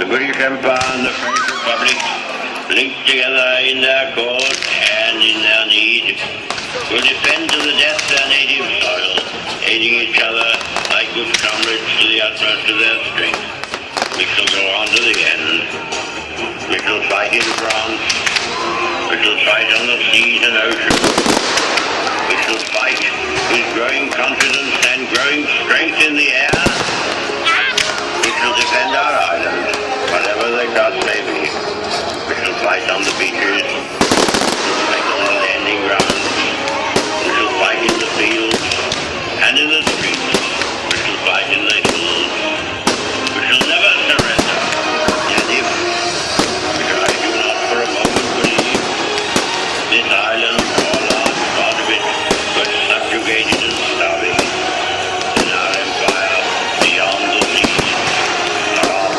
British Empire and the French Republic, linked together in their cause and in their need, will defend to the death their native soil, aiding each other like good comrades to the utmost of their strength. We shall go on to the end. We shall fight in France. We shall fight on the seas and oceans. We shall fight with growing confidence and growing strength in the air. We shall defend our island, whatever the cost may be. We shall fight on the beaches. We shall fight on the landing grounds. We shall fight in the fields and in the streets. We shall fight in the hills. We shall never surrender. And if, which I do not for a moment believe, this island, or large part of it, was subjugated and starving, then our empire beyond the seas are on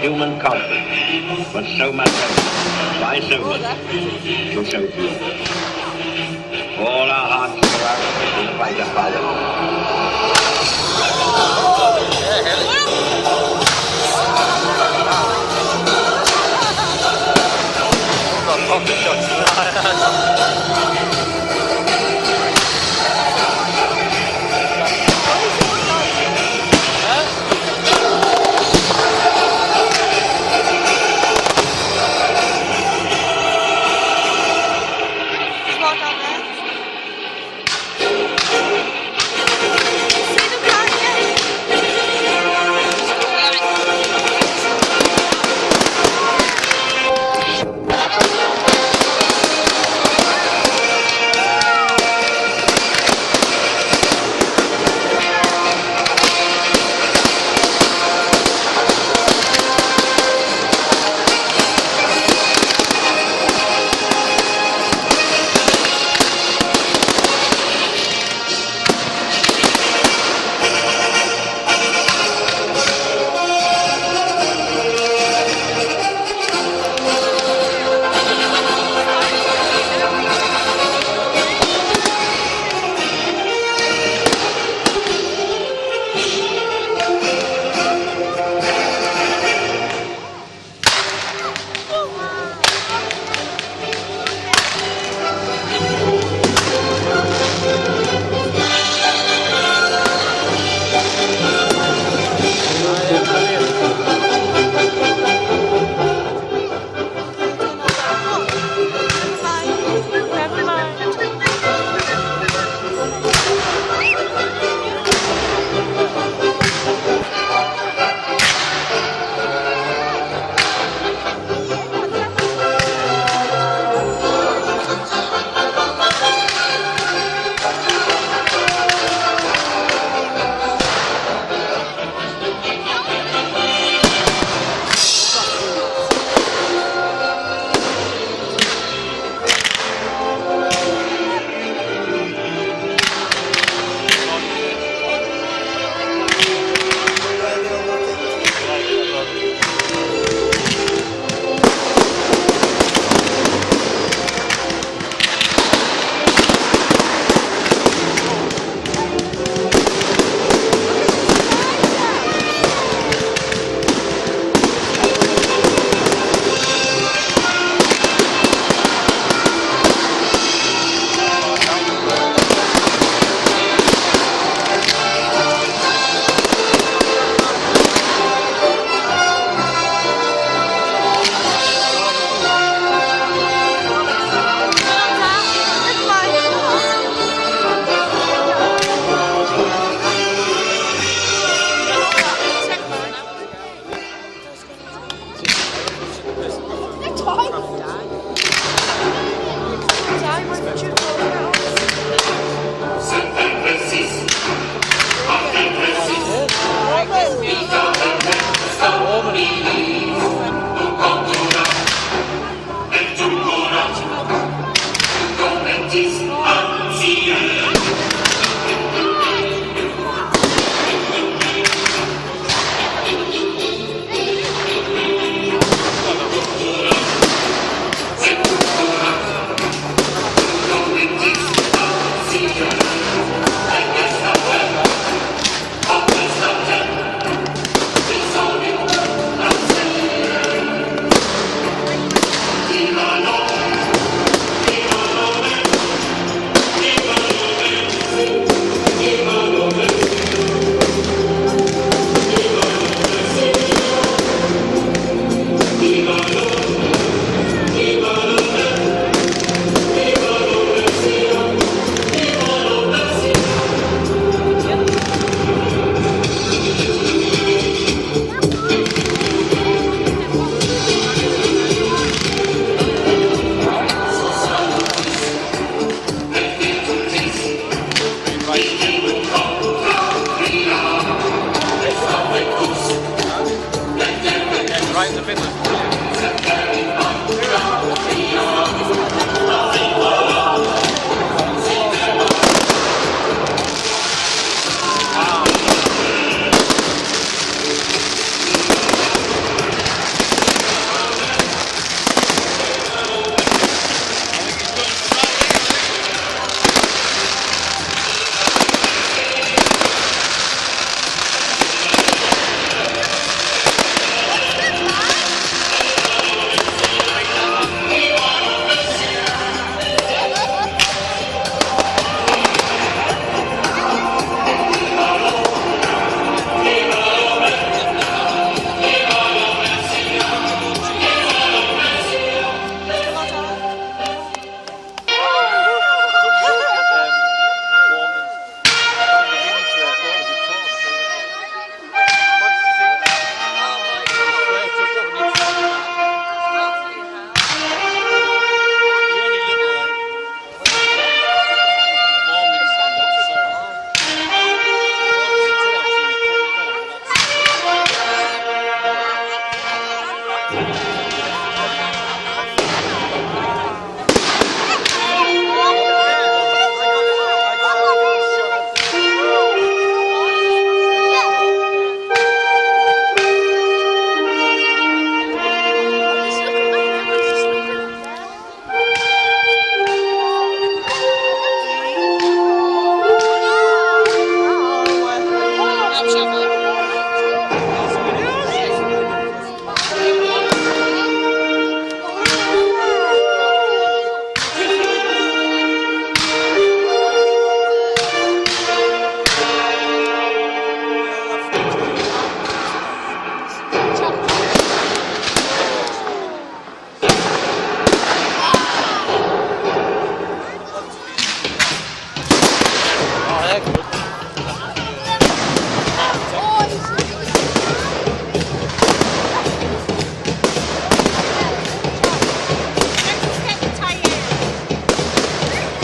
human conflict was so much why so little to so few. All our hearts go out to the fighter pilot.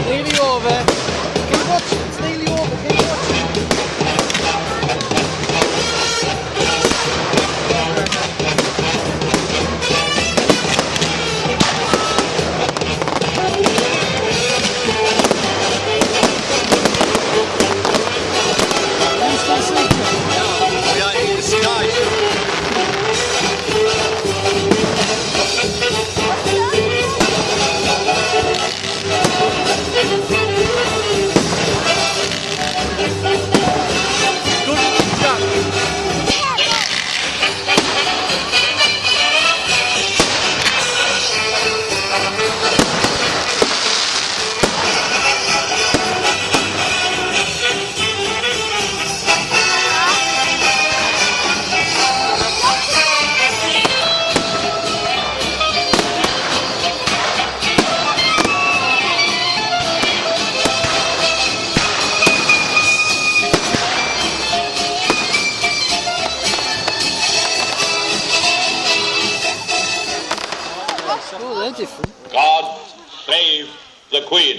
Nearly over. Keep watching, it's nearly over. Keep watching. Who's still sleeping? We are in the sky. Good job. Oh, they're different. God save the Queen.